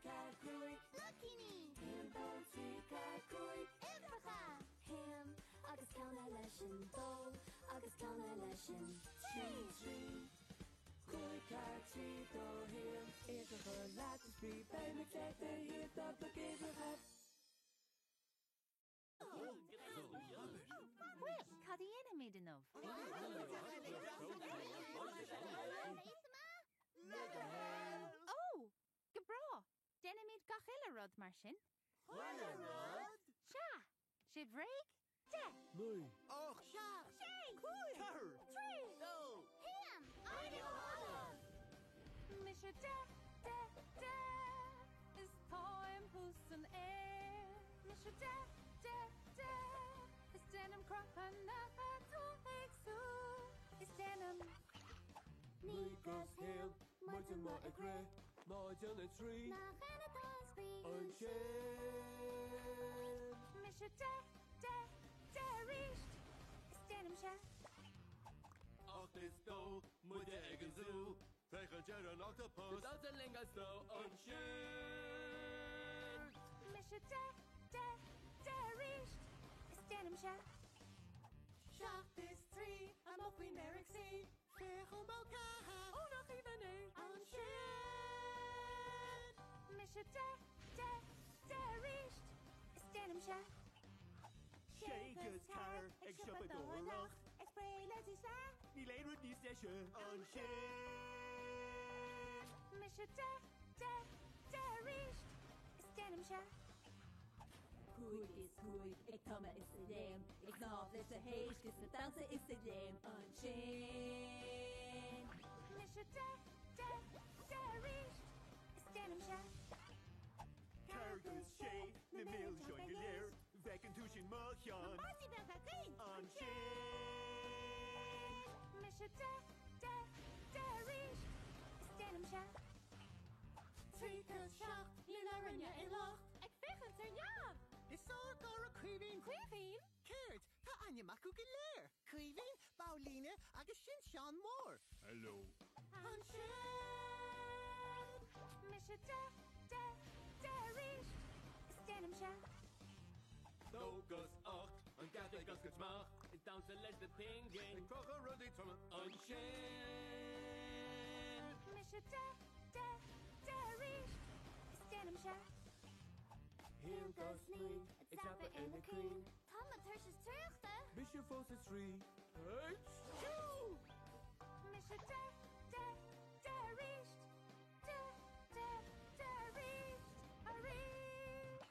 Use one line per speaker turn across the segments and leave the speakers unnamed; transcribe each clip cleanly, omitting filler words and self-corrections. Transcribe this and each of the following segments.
car cruig.
Lucky me.
Him bon trí car cruig.
Ifracha.
Him agus ceanna leis an dó agus ceanna leis an trí. Cruig car trí dó him. Éideacha leat is brí bei me cleachta hiad ab a géideacha.
Well, cadí ina méid anmh. Oh, go bra. Déna méid gach eile rud mar sin. Sea, sé bhréig? De.
Nui.
Och,
Seach.
sé.
Cúig.
Car.
Trí.
No.
Him. Aine Hada.
Mis de, is táim pús an air. Mis de, is denim cropan na tú éagsú. Is denim.
Ní gas héal muide má ag ré má deanna trí
Nach enna Cosby.
an sin.
Mis de ríist. Is denim se.
Ach is dó muide ag an zoo. Fecha jar an octopus.
Dat een lingas dó an sin.
Mis de ríist. Is denim se.
Seach is trí am op in Eric C. Fechel bokaha.
Oh, nog even nee.
An sin.
Mis de ríist. Is denim se.
Shakers car. Ik shop het doorlacht.
Ik spray let is waar.
Niet alleen het niet session. An sin.
Mis de ríist. Is denim se.
Cúig is cúig, ag tama is a léim. Ag náf leis a héis, gus na dansa is a léim. An sin.
Mis de ríist. Is denim se.
Cargus sé. Na mail join geleer. Vekken tushin machjan.
Marty ben gekeen.
An sin.
Mis de ríist. Is denim se.
Tweekel seach. Je naar je in lacht.
Ik vig het er ja.
Is zo gar a queeving.
Queefien.
Keert. Ta anje maku geleer. Queeving. Pauline. Agus sin Sean Moore.
Hallo.
An sin.
Mis de ríist. Is denim se.
Dogus 8 an gata gas gotmach. Is down to leis de pinging.
Ik krach een ruddy van
An sin.
Mis de ríist. Is denim se.
Him gas ní. Ik tappe in de queen.
Thomas Hirsch is terug, hè?
Bishop Foss is 3. Hey.
Mis de ríist. De ríist. A ríist.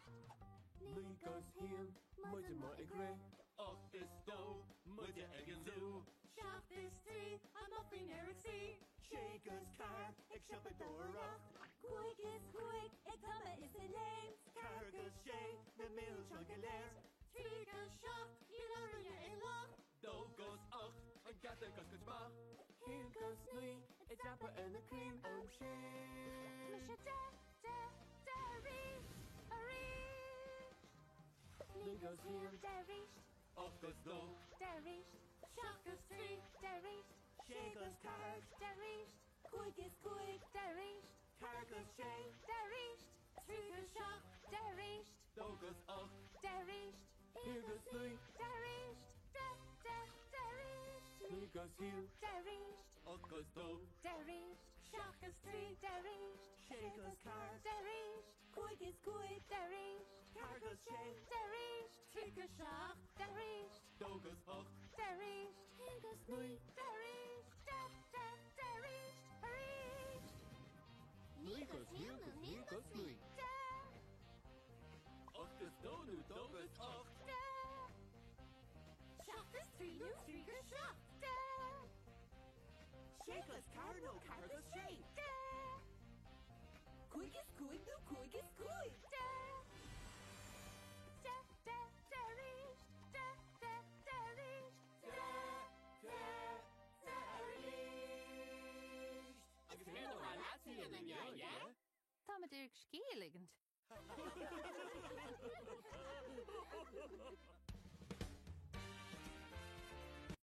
Ní gas héal muide má ag ré. Och is dó muide ag an zoo.
Seach is trí. I'm up in Eric C. Shakers car. Ik shop het doorlacht.
Cúig is cúig, ag tama is a léim.
Cargus sé. Na mail join geleer. Tweekel seach. Je naar je in lacht.
Dogus 8 an gata gas gotmach. Him gas ní. Ik tappe in de queen. An sin.
Mis de ríist. A ríist.
Ní gas héal
De ríist.
och is dó.
De ríist.
Seach is trí.
De ríist.
Shakers car.
De ríist.
Cúig is cúig,
De ríist.
Cargus sé.
De ríist.
Tweekel seach.
De ríist.
Dogus 8
De ríist.
Him gas ní.
De ríist. De ríist.
Ní gas héal
De ríist.
och is dó.
De ríist.
Seach is trí.
De ríist.
Shakers car.
De ríist.
cúig is cúig,
De ríist.
Cargus sé.
De ríist.
Tweekel seach.
De ríist.
Dogus 8
De ríist.
Him gas
ní.
De ríist. De ríist. A ríist.
Ní gas héal ní gas ní.
De.
Och is dó nu Dogus 8.
De.
Seach is trí. Nu Tweekel seach.
De.
Shakers car. No cargus sé.
De.
cúig is cúig, nu cúig is cúig.
De. Ríist. De ríist.
Agus héal a láti in an ja, ja?
Tá me dúr scéligand.